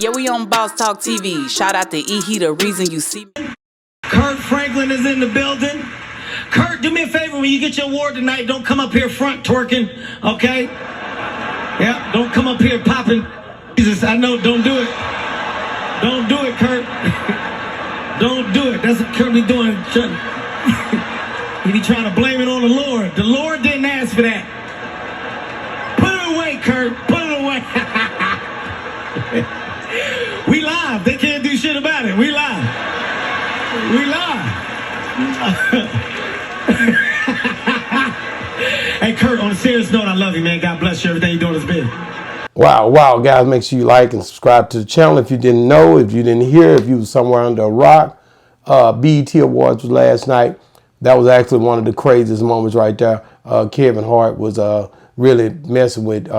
Yeah, we on Boss Talk TV. Shout out to E. He the reason you see me. Kirk Franklin is in the building. Kirk, do me a favor when you get your award tonight. Don't come up here front twerking, okay? Yeah, don't come up here popping. Jesus, I know, don't do it. Don't do it, Kirk. Don't do it. That's what Kirk be doing. He be trying to blame it on the Lord. The Lord didn't ask for that. Put it away, Kirk. Put it away. We live. They can't do shit about it. We live. We live. Hey, Kurt, on a serious note, I love you, man. God bless you. Everything you're doing is big. Wow, guys, make sure you like and subscribe to the channel. If you didn't know, if you didn't hear, if you was somewhere under a rock, BET Awards was last night. That was actually one of the craziest moments right there. Kevin Hart was really messing with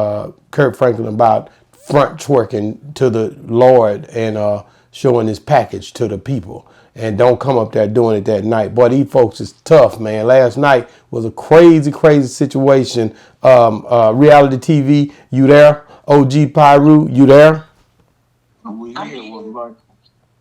Kirk Franklin about front twerking to the Lord and showing his package to the people. And don't come up there doing it that night. Boy, these folks is tough, man. Last night was a crazy situation. Reality TV, you there? OG PIRU, you there? We here,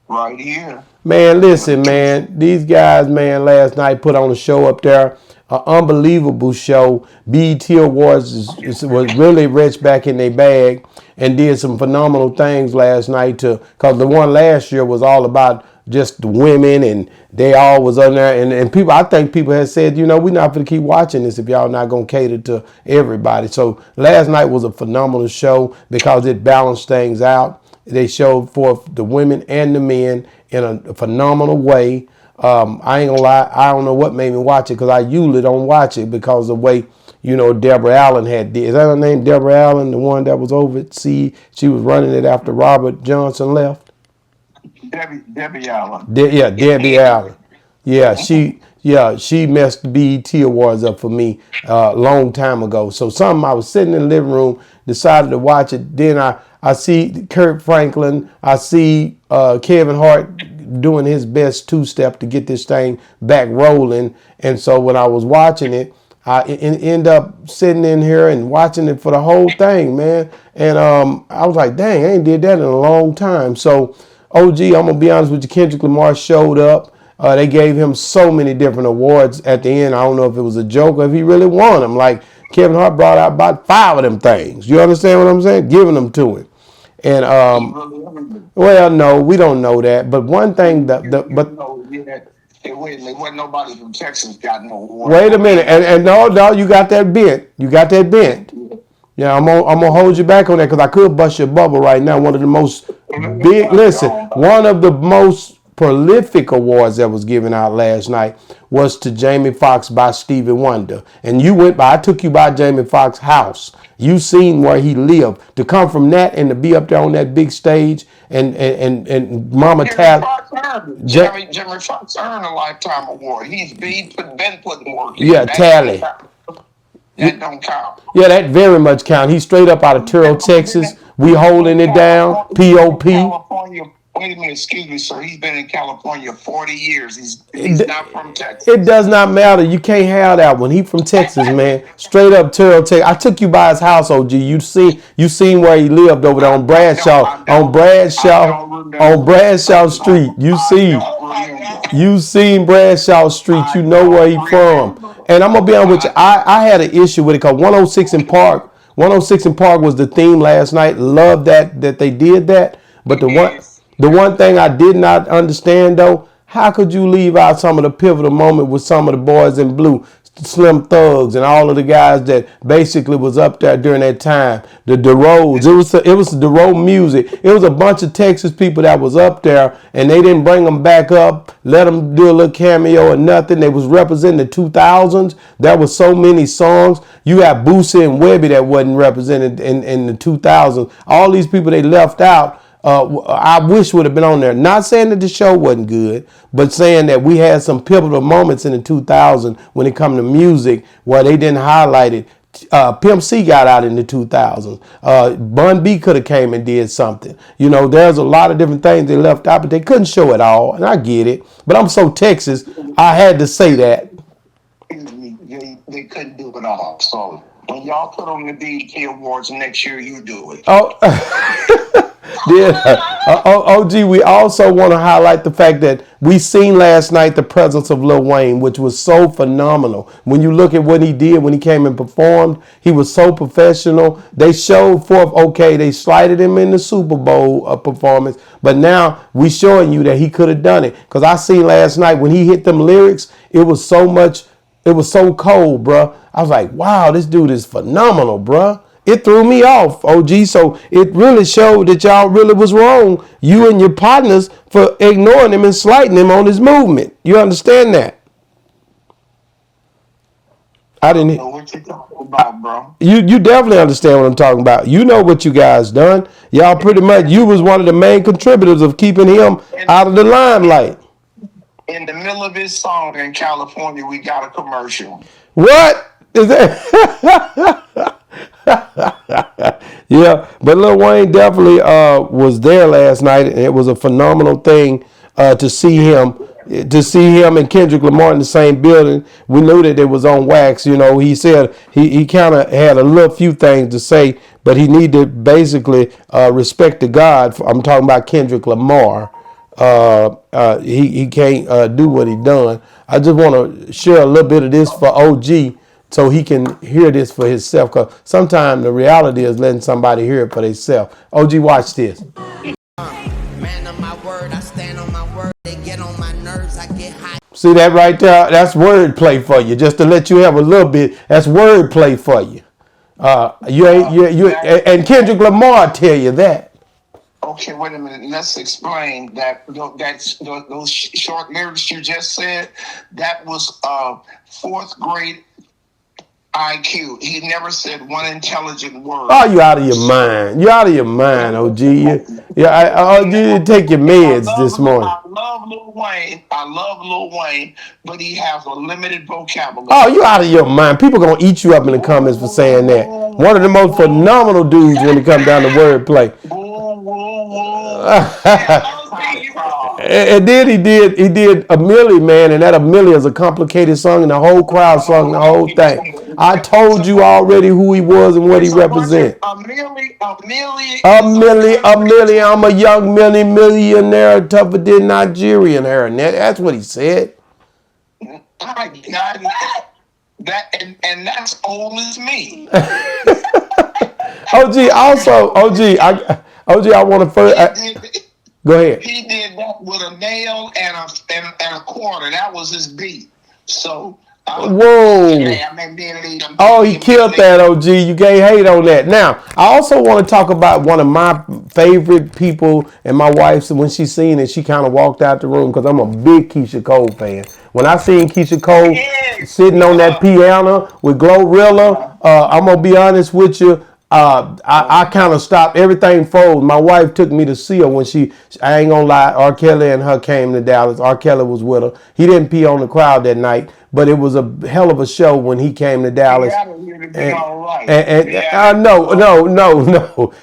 right here. Man, listen, man. These guys, man, last night put on a show up there. An unbelievable show. BET Awards was really rich back in their bag and did some phenomenal things last night because the one last year was all about just the women and they all was on there and people, I think people had said, you know, we're not going to keep watching this if y'all not going to cater to everybody. So last night was a phenomenal show because it balanced things out. They showed forth the women and the men in a phenomenal way. I ain't gonna lie, I don't know what made me watch it because I usually don't watch it because of the way, you know, Deborah Allen had did. Is that her name, Deborah Allen, the one that was over at sea? She was running it after Robert Johnson left. Debbie Allen. Debbie Allen. She messed the BET Awards up for me a long time ago. So I was sitting in the living room, decided to watch it. Then I see Kirk Franklin. I see Kevin Hart doing his best two-step to get this thing back rolling. And so when I was watching it, I end up sitting in here and watching it for the whole thing, man. And I was like, dang, I ain't did that in a long time. So OG, I'm going to be honest with you, Kendrick Lamar showed up. They gave him so many different awards at the end. I don't know if it was a joke or if he really won them. Like, Kevin Hart brought out about 5 of them things. You understand what I'm saying? Giving them to him. And, well, no, we don't know that. But one thing It wasn't nobody from Texas got no award. Wait a minute. And no, you got that bent. You got that bent. Yeah, I'm gonna hold you back on that because I could bust your bubble right now. One of the most one of the most prolific awards that was given out last night was to Jamie Foxx by Stevie Wonder. And I took you by Jamie Foxx's house. You seen where he lived. To come from that and to be up there on that big stage and Mama Tally. Jamie Foxx earned a Lifetime Award. He's been putting work in. Yeah, Tally. That don't count. Yeah, that very much count. He's straight up out of Terrell, Texas. We holding it down. P.O.P. California. Wait a minute, excuse me, sir. He's been in California 40 years. He's not from Texas. It does not matter. You can't have that one. He from Texas, man. Straight up Terrell, Texas. I took you by his house, OG. You seen where he lived over there on Bradshaw Street. You seen Bradshaw Street. You know where he from. And I'm gonna be honest with you. I had an issue with it because 106 in Park. 106 in Park was the theme last night. Love that they did that. But the one thing I did not understand though, how could you leave out some of the pivotal moment with some of the boys in blue, Slim Thugs and all of the guys that basically was up there during that time? The DeRose, it was the DeRose music. It was a bunch of Texas people that was up there and they didn't bring them back up, let them do a little cameo or nothing. They was representing the 2000s. There was so many songs. You had Boosie and Webby that wasn't represented in the 2000s. All these people they left out. I wish would have been on there. Not saying that the show wasn't good, but saying that we had some pivotal moments in the 2000s when it come to music where they didn't highlight it. Pimp C got out in the 2000s. Bun B could have came and did something. You know, there's a lot of different things they left out, but they couldn't show it all, and I get it. But I'm so Texas, I had to say that. They couldn't do it all, so when y'all put on the BET Awards next year, you do it. Oh, OG, we also want to highlight the fact that we seen last night the presence of Lil Wayne, which was so phenomenal. When you look at what he did when he came and performed, he was so professional. They showed forth, okay, they slighted him in the Super Bowl performance, but now we showing you that he could have done it. Because I seen last night when he hit them lyrics, it was so cold, bruh. I was like, wow, this dude is phenomenal, bruh. It threw me off, OG. So it really showed that y'all really was wrong, you and your partners, for ignoring him and slighting him on his movement. You understand that? I didn't know what you talking about, bro. You definitely understand what I'm talking about. You know what you guys done. Y'all pretty much, you was one of the main contributors of keeping him out of the limelight. In the middle of his song in California, we got a commercial. What is that? Yeah, but Lil Wayne definitely was there last night, and it was a phenomenal thing to see him. To see him and Kendrick Lamar in the same building. We knew that it was on wax. You know, he said he kind of had a little few things to say, but he needed to basically respect the God. I'm talking about Kendrick Lamar. He can't do what he done. I just want to share a little bit of this for OG so he can hear this for himself. Because sometimes the reality is letting somebody hear it for themselves. OG, watch this. Man of my word, I stand on my word. They get on my nerves, I get high. See that right there? That's wordplay for you. Just to let you have a little bit. That's wordplay for you. And Kendrick Lamar tell you that. Okay, wait a minute. Let's explain that. Those short lyrics you just said, that was fourth grade IQ. He never said one intelligent word. Oh, you out of your mind. You out of your mind, OG. You didn't take your meds this morning. I love Lil Wayne, but he has a limited vocabulary. Oh, you out of your mind. People going to eat you up in the comments for saying that. One of the most phenomenal dudes when it comes down to wordplay. And then he did a Millie, man, and that a Millie is a complicated song, and the whole crowd sung the whole thing. I told you already who he was and what he represents. A Millie. I'm a young millionaire, tougher than Nigerian hair. And that's what he said. And that's old as me. OG, I want to first. Go ahead. He did that with a nail and a quarter. That was his beat. So. Whoa. Oh, he killed that, OG. You can't hate on that. Now, I also want to talk about one of my favorite people, and my wife, so when she seen it, she kind of walked out the room because I'm a big Keisha Cole fan. When I seen Keisha Cole sitting on that piano with Glorilla, I'm going to be honest with you, I kind of stopped. Everything froze. My wife took me to see her when I ain't gonna lie, R. Kelly and her came to Dallas. R. Kelly was with her. He didn't pee on the crowd that night, but it was a hell of a show when he came to Dallas. No.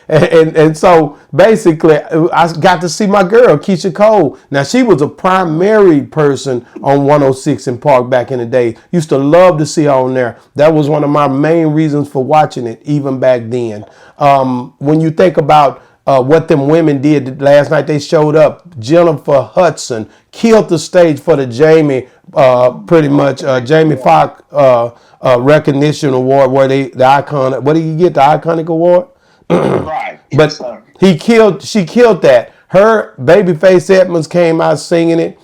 And so basically, I got to see my girl, Keisha Cole. Now, she was a primary person on 106 in Park back in the day. Used to love to see her on there. That was one of my main reasons for watching it, even back then. When you think about what them women did last night, they showed up. Jennifer Hudson killed the stage for the Jamie Foxx recognition award, where the iconic. What did he get? The iconic award. Right. But she killed that. Her Babyface Edmonds came out singing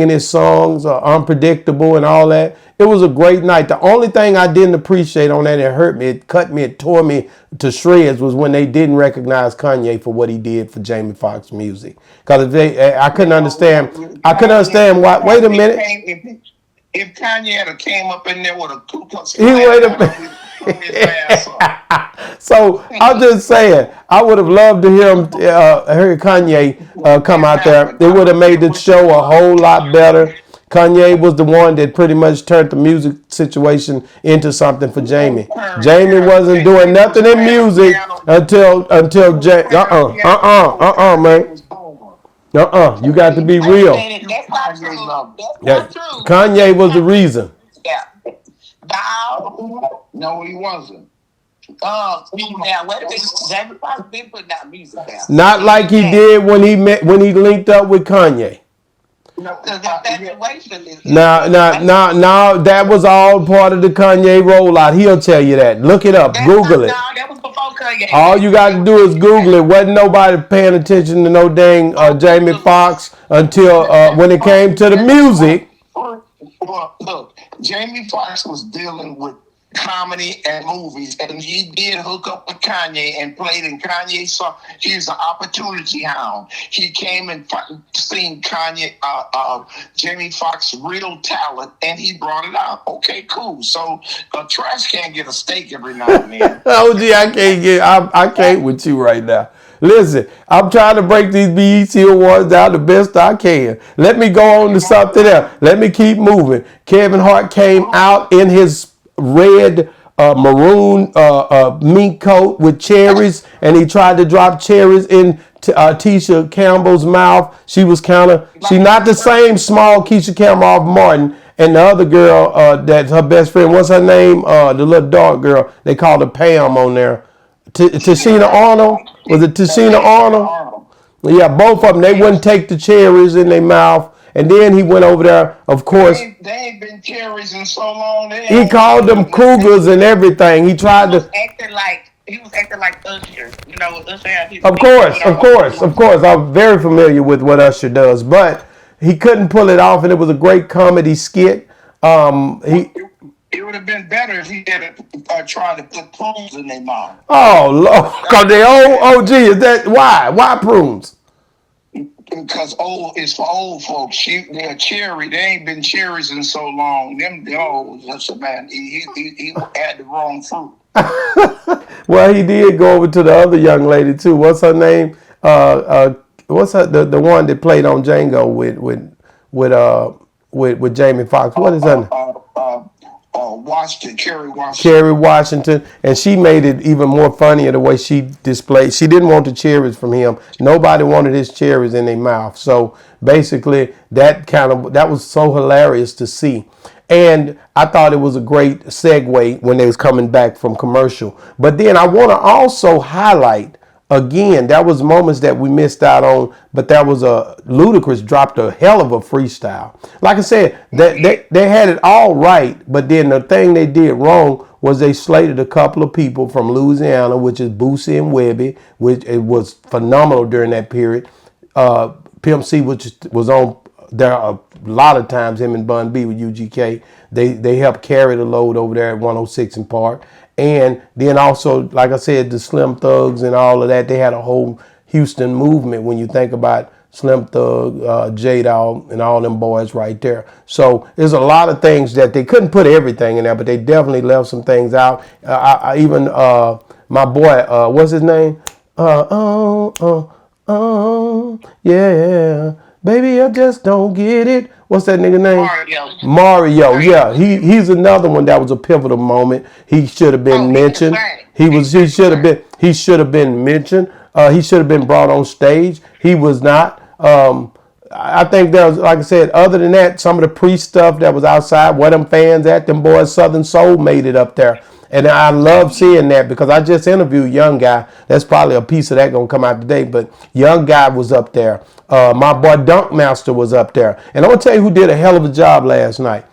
his songs, Unpredictable and all that. It was a great night. The only thing I didn't appreciate on that, it hurt me, it cut me, it tore me to shreds, was when they didn't recognize Kanye for what he did for Jamie Foxx music. Because I couldn't understand why. Wait a minute. If Kanye had came up in there with a Ku Klux So I'm just saying, I would have loved to hear Kanye come out there. It would have made the show a whole lot better. Kanye was the one that pretty much turned the music situation into something for Jamie. Jamie wasn't doing nothing in music until man. You got to be real. That's not true. That's not true. Kanye was the reason. Yeah. No, he wasn't. Now wait a minute. Jamie Foxx been putting out music now. Not like he did when he linked up with Kanye. No, infatuation is. Now, that was all part of the Kanye rollout. He'll tell you that. Look it up. Google it. No, that was before Kanye. All you got to do is Google it. Wasn't nobody paying attention to no dang Jamie Foxx until when it came to the music. Well, look, Jamie Foxx was dealing with comedy and movies, and he did hook up with Kanye and played in Kanye's song. He's an opportunity hound. He came and seen Kanye, Jamie Foxx's real talent, and he brought it out. Okay, cool. So a trash can get a steak every now and then. Oh, gee, I can't with you right now. Listen, I'm trying to break these BET awards down the best I can. Let me go on to something else. Let me keep moving. Kevin Hart came out in his red maroon mink coat with cherries, and he tried to drop cherries in Tisha Campbell's mouth. She not the same small Keisha Campbell Martin, and the other girl that's her best friend. What's her name? The little dark girl. They called her Pam on there. Tashina Arnold. Was it Tashina Arnold? Yeah, both of them. They wouldn't take the cherries in their mouth. And then he went over there, of course. They ain't been cherries in so long. He called them cougars and everything. He tried to. He was acting like Usher. You know what Usher had? Of course. I'm very familiar with what Usher does. But he couldn't pull it off, and it was a great comedy skit. It would have been better if he had tried to put prunes in their mouth. Oh, Lord. Because they OG. Is that why? Why prunes? Because it's for old folks. They're cherry. They ain't been cherries in so long. That's a man. He had the wrong fruit. Well, he did go over to the other young lady too. What's her name? What's the one that played on Django with Jamie Foxx? What is her name? Kerry Washington, and she made it even more funnier the way she displayed. She didn't want the cherries from him. Nobody wanted his cherries in their mouth. So basically, that was so hilarious to see. And I thought it was a great segue when they was coming back from commercial. But then I want to also highlight again, that was moments that we missed out on, but that was Ludacris dropped a hell of a freestyle. Like I said, they had it all right, but then the thing they did wrong was they slated a couple of people from Louisiana, which is Boosie and Webby, which it was phenomenal during that period. Pimp C, which was on there a lot of times, him and Bun B with UGK. They helped carry the load over there at 106 in Park. And then also, like I said, the Slim Thugs and all of that, they had a whole Houston movement when you think about Slim Thug, J-Dawg, and all them boys right there. So there's a lot of things that they couldn't put everything in there, but they definitely left some things out. I even my boy, what's his name? Yeah, baby, I just don't get it. What's that nigga name? Mario. Yeah, he's another one that was a pivotal moment. He should have been mentioned. He should have been mentioned. He should have been brought on stage. He was not. I think there was, like I said, other than that, some of the pre-stuff that was outside, where them fans at, them boys, Southern Soul made it up there. And I love seeing that because I just interviewed Young Guy. That's probably a piece of that going to come out today. But Young Guy was up there. My boy Dunkmaster was up there. And I'm going to tell you who did a hell of a job last night.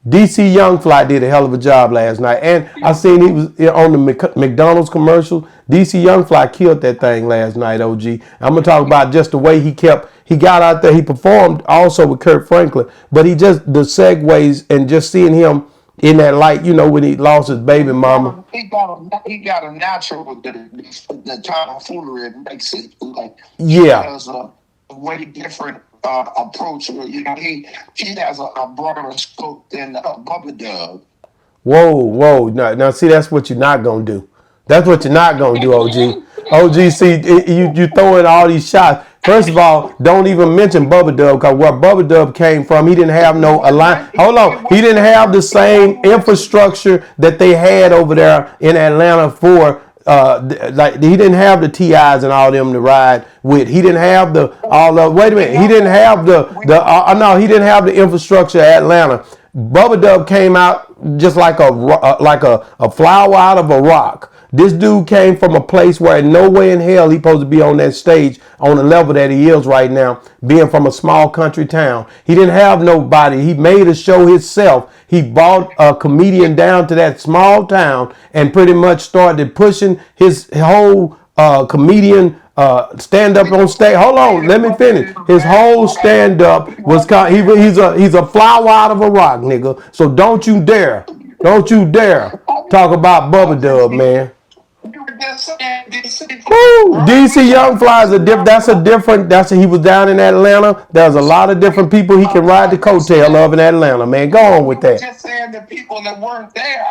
DC Young Fly did a hell of a job last night. And I seen he was on the McDonald's commercial. DC Young Fly killed that thing last night, OG. I'm going to talk about just the way he got out there. He performed also with Kirk Franklin. But the segues and just seeing him in that light, when he lost his baby mama. He got a natural with the tomfoolery. It makes it like he has a way different approach. He has a broader scope than Bubba Dub. Whoa. Now see, that's what you're not going to do. That's what you're not going to do, OG. OG, see, you throwing all these shots. First of all, don't even mention Bubba Dub, because where Bubba Dub came from, he didn't have no Hold on. He didn't have the same infrastructure that they had over there in Atlanta for, he didn't have the TIs and all them to ride with. He didn't have He didn't have he didn't have the infrastructure at Atlanta. Bubba Dub came out just like a flower out of a rock. This dude came from a place where no way in hell he supposed to be on that stage on the level that he is right now, being from a small country town. He didn't have nobody. He made a show himself. He brought a comedian down to that small town and pretty much started pushing his whole comedian stand up on stage. Hold on, let me finish. His whole stand up was he's a flower out of a rock, nigga. So don't you dare talk about Bubba Dub, man. Woo! DC Young Fly is he was down in Atlanta. There's a lot of different people he can ride the coattail of in Atlanta, man. Go on with that. Just saying the people that weren't there.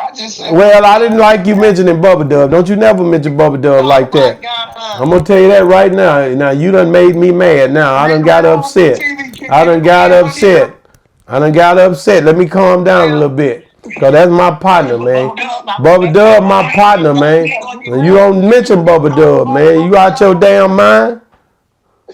Well, I didn't like you mentioning Bubba Dub. Don't you never mention Bubba Dub like that. I'm gonna tell you that right now. Now you done made me mad. Now I done got upset. Let me calm down a little bit. Cause that's my partner, man. Bubba Dub, my partner, man. And you don't mention Bubba Dub, man. You out your damn mind?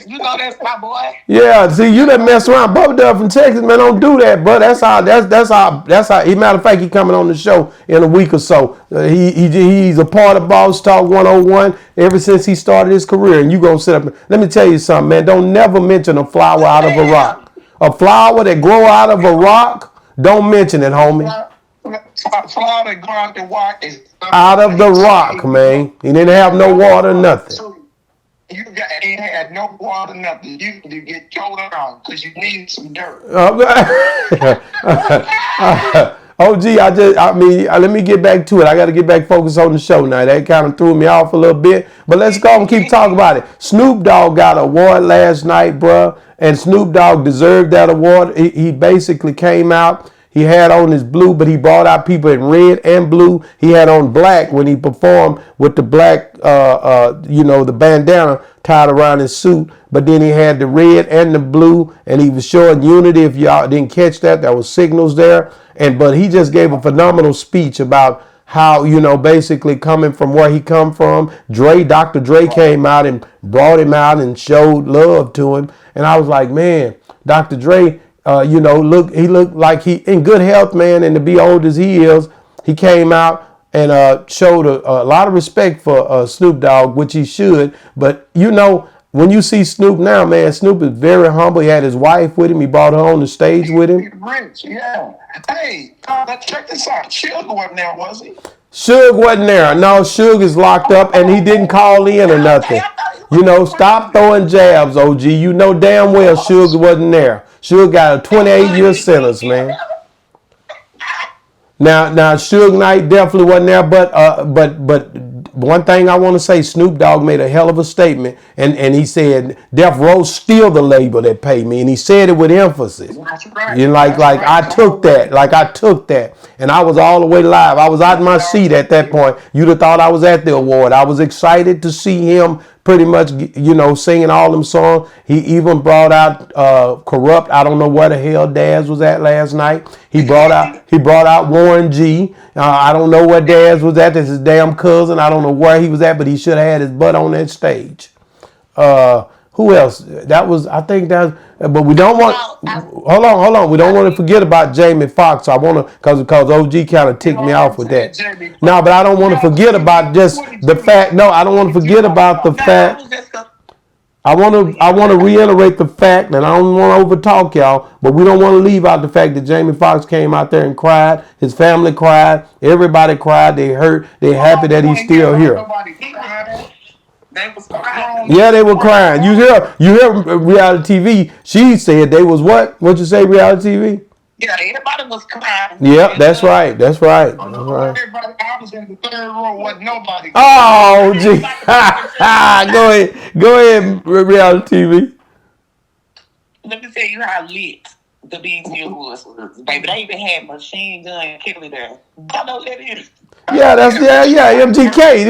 You know that's my boy. Yeah, see, you done mess around. Bubba Dub from Texas, man. Don't do that, bro. That's how. Matter of fact, he coming on the show in a week or so. He's a part of Boss Talk 101 ever since he started his career. And you gonna sit up. Let me tell you something, man. Don't never mention a flower out of a rock. A flower that grow out of a rock. Don't mention it, homie. Out of the rock, man. He didn't have no water, nothing. Ain't had no water, nothing. You get towed around because you need some dirt. OG, let me get back to it. I got to get back focused on the show now. That kind of threw me off a little bit. But let's go and keep talking about it. Snoop Dogg got an award last night, bruh. And Snoop Dogg deserved that award. He basically came out. He had on his blue, but he brought out people in red and blue. He had on black when he performed with the black, the bandana tied around his suit. But then he had the red and the blue, and he was showing unity. If y'all didn't catch that, there was signals there. But he just gave a phenomenal speech about how, basically coming from where he come from. Dr. Dre came out and brought him out and showed love to him. And I was like, man, Dr. Dre, he looked like he in good health, man. And to be old as he is, he came out and showed a lot of respect for Snoop Dogg, which he should. But, when you see Snoop now, man, Snoop is very humble. He had his wife with him. He brought her on the stage with him. Rich, yeah. Hey, check this out. Suge wasn't there, was he? Suge wasn't there. No, Suge is locked up, and he didn't call in or nothing. Stop throwing jabs, OG. You know damn well Suge wasn't there. Suge got a 28-year sentence, man. Now, Suge Knight definitely wasn't there, but one thing I want to say, Snoop Dogg made a hell of a statement, and he said, Death Row still the label that paid me, and he said it with emphasis. I took that, and I was all the way live. I was out in my seat at that point. You'd have thought I was at the award. I was excited to see him pretty much, singing all them songs. He even brought out Corrupt. I don't know where the hell Daz was at last night. He brought out Warren G. I don't know where Daz was at. That's his damn cousin. I don't know where he was at, but he should have had his butt on that stage. Who else? But we don't want. Hold on. We don't want to forget about Jamie Foxx. I want to, because OG kind of ticked me off with that. No, but I don't want to forget about just the fact. No, I don't want to forget about the fact. I want to reiterate the fact, and I don't want to overtalk y'all, but we don't want to leave out the fact that Jamie Foxx came out there and cried. His family cried. Everybody cried. They hurt. They happy that he's still here. They was crying. Yeah, they were crying. You hear reality TV. She said they was what? What'd you say, reality TV? Yeah, everybody was crying. Yep, that's right. Everybody, I was in the third row, wasn't nobody. Oh, gee. Go ahead, reality TV. Let me tell you how lit the BT was. Baby, they even had Machine Gun Kelly there. I know that is. Yeah, MGK.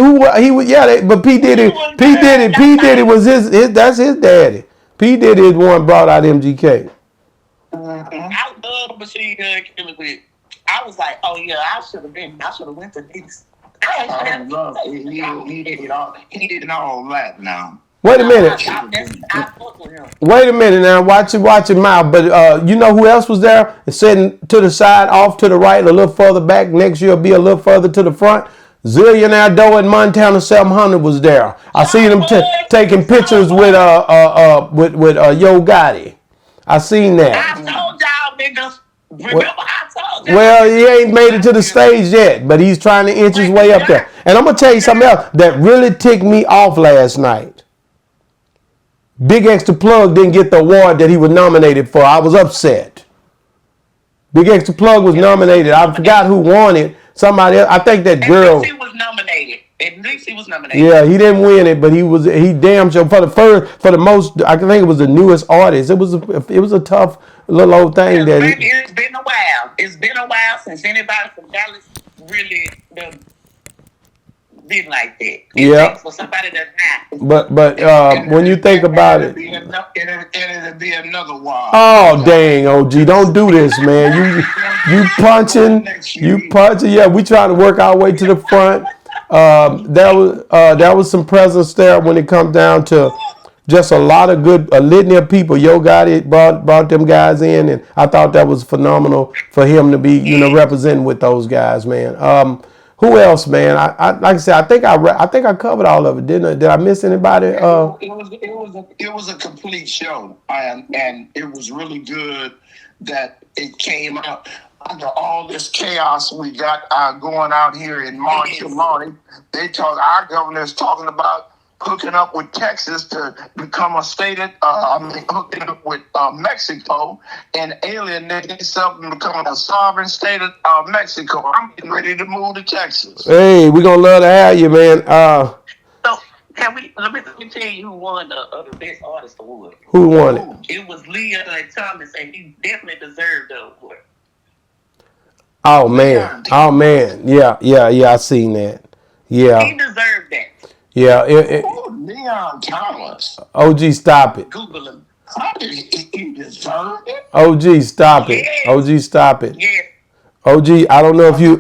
But P Diddy was his. That's his daddy. P Diddy is the one brought out MGK. I love Machine Gun Kelly, but I was like, oh yeah, I should have went to this. He did all that now. Wait a minute. I fuck with him. Wait a minute now. Watch your mouth. But you know who else was there? Sitting to the side, off to the right, a little further back. Next year, be a little further to the front. Zillionaire Doe in Montana 700 was there. I seen him taking pictures with Yo Gotti. I seen that. I told y'all niggas. Remember, I told y'all. Well, he ain't made it to the stage yet, but he's trying to inch his way up there. And I'm gonna tell you something else that really ticked me off last night. Big Extra Plug didn't get the award that he was nominated for. I was upset. Big Extra Plug was nominated. I forgot who won it. Somebody else. I think that girl. He was nominated. At least he was nominated. Yeah, he didn't win it, but he damn sure for the most. I think it was the newest artist. It was a tough little old thing that. It's been a while. It's been a while since anybody from Dallas really did like that. Yeah. For somebody that's not. But when you think about it, it'll be another while. Oh dang, OG, don't do this, man. You punching. Yeah, we trying to work our way to the front. There was some presence there when it comes down to just a lot of good, a litany of people. Yo Gotti brought them guys in, and I thought that was phenomenal for him to be, representing with those guys, man. Who else, man? I like I said, I think I covered all of it, didn't I? Did I miss anybody? It was a complete show, and it was really good that it came out under all this chaos we got going out here in Marshall County. Our governor's talking about hooking up with Texas to become a state hooking up with Mexico and alienating itself and becoming a sovereign state of Mexico. I'm getting ready to move to Texas. Hey, we're gonna love to have you, man. So let me tell you who won the best artist award. Who won it? It was Leah Thomas, and he definitely deserved the award. Oh man. Yeah, I seen that. Yeah. He deserved that. Yeah, Leon Thomas. OG, stop it. Google him. How did he deserve it? OG, stop it. Yes. OG, stop it. Yes. OG, I don't know if you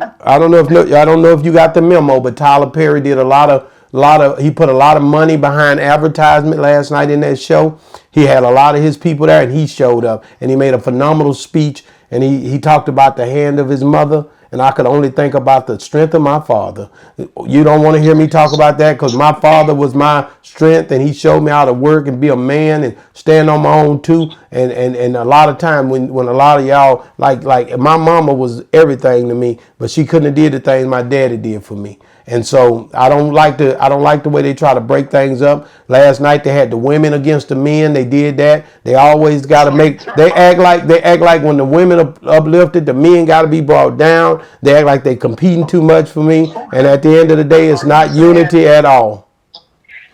got the memo, but Tyler Perry did he put a lot of money behind advertisement last night in that show. He had a lot of his people there, and he showed up, and he made a phenomenal speech, and he talked about the hand of his mother. And I could only think about the strength of my father. You don't want to hear me talk about that because my father was my strength, and he showed me how to work and be a man and stand on my own too. And a lot of time when a lot of y'all like my mama was everything to me, but she couldn't have did the things my daddy did for me. And so I don't like the way they try to break things up. Last night they had the women against the men. They did that. They always got to they act like when the women are uplifted, the men got to be brought down. They act like they competing too much for me. And at the end of the day, it's not unity at all.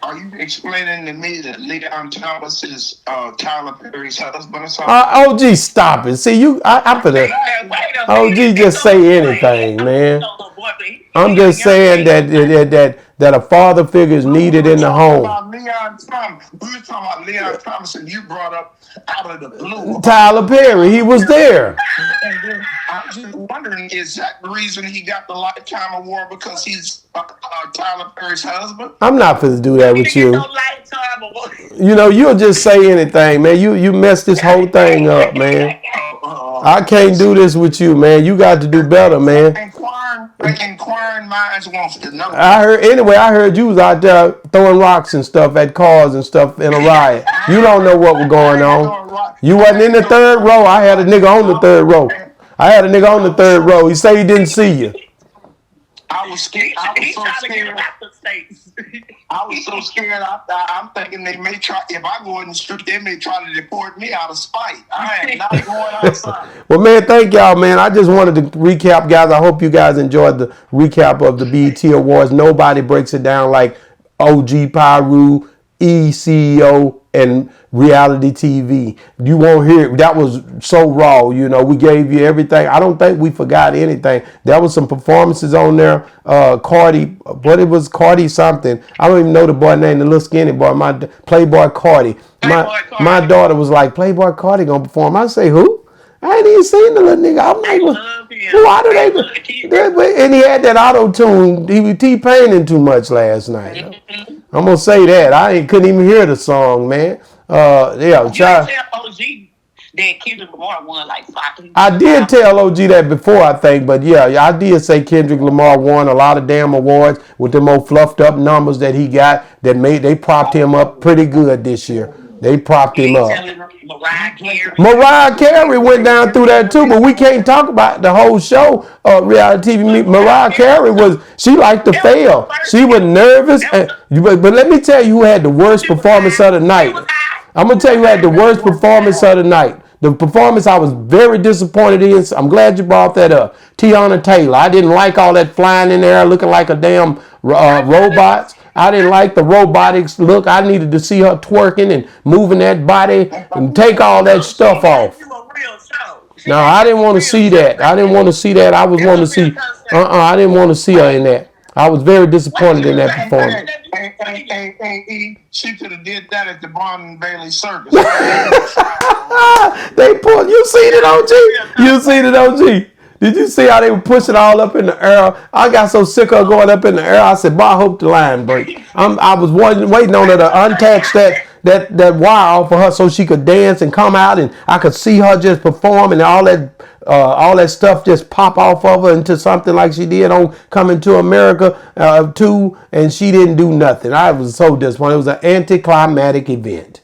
Are you explaining to me that Leon Thomas is Tyler Perry's husband or something? OG, stop it. See, OG just say anything, man. I'm just saying that a father figure is needed in the home. We were talking about Leon Thomas, and you brought up out of the blue Tyler Perry. He was there. I'm just wondering, is that the reason he got the Lifetime Award, because he's Tyler Perry's husband? I'm not finna do that with you. You'll just say anything, man. You messed this whole thing up, man. I can't do this with you, man. You got to do better, man. Inquiring minds wants to know. I heard you was out there throwing rocks and stuff at cars and stuff in a riot. You don't know what was going on. You wasn't in the third row. I had a nigga on the third row. He said he didn't see you. I was scared. I was so scared. I'm thinking they may try. If I go in the street, they may try to deport me out of spite. I am not going outside. Well, man, thank y'all, man. I just wanted to recap, guys. I hope you guys enjoyed the recap of the BET Awards. Nobody breaks it down like OG, PIRU, CEO, and reality TV. You won't hear it. That was so raw. We gave you everything. I don't think we forgot anything. There was some performances on there. Cardi something. I don't even know the boy name, the little skinny boy, my Playboy Cardi. My daughter was like, Playboy Cardi gonna perform. I say, who? I ain't even seen the little nigga. I'm like, why do they? And he had that auto tune. He was T-Paining too much last night. I'm gonna say that. Couldn't even hear the song, man. You tell OG that Kendrick Lamar won like 5. I did tell OG that before, I think, but yeah, I did say Kendrick Lamar won a lot of damn awards with them old fluffed up numbers that he got that they propped him up pretty good this year. They propped him up. Mariah Carey went down through that too, but we can't talk about the whole show of reality TV. Mariah Carey she liked to fail. She was nervous. But let me tell you who had the worst performance of the night. I'm going to tell you who had the worst performance of the night. The performance I was very disappointed in. I'm glad you brought that up. Tiana Taylor. I didn't like all that flying in there looking like a damn robot. I didn't like the robotics look. I needed to see her twerking and moving that body and take all that stuff off. No, I didn't want to see that. I didn't want to see that. I was wanting to see. I didn't want to see her in that. I was very disappointed in that performance. She could have did that at the Barnum and Bailey Circus. They pulled. You seen it, OG? You seen it, OG? Did you see how they were pushing all up in the air? I got so sick of going up in the air. I said, "Boy, I hope the line break." I was waiting on her to untouch that wire off of her so she could dance and come out, and I could see her just perform, and all that stuff just pop off of her into something like she did on Coming to America 2, and she didn't do nothing. I was so disappointed. It was an anticlimactic event.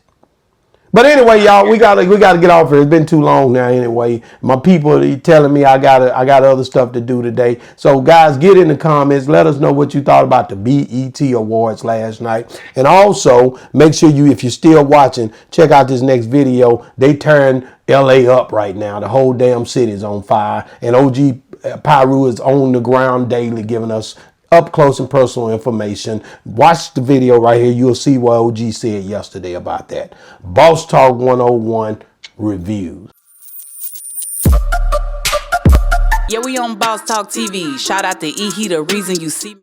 But anyway, y'all, we gotta get off here. It's been too long now. Anyway, my people are telling me I got other stuff to do today. So guys, get in the comments. Let us know what you thought about the BET Awards last night, and also make sure if you're still watching, check out this next video. They turn LA up right now. The whole damn city is on fire, and OG PIRU is on the ground daily, giving us up close and personal information. Watch the video right here. You'll see what OG said yesterday about that. Boss Talk 101 reviews. Yeah, we on Boss Talk TV. Shout out to E. He the reason you see me.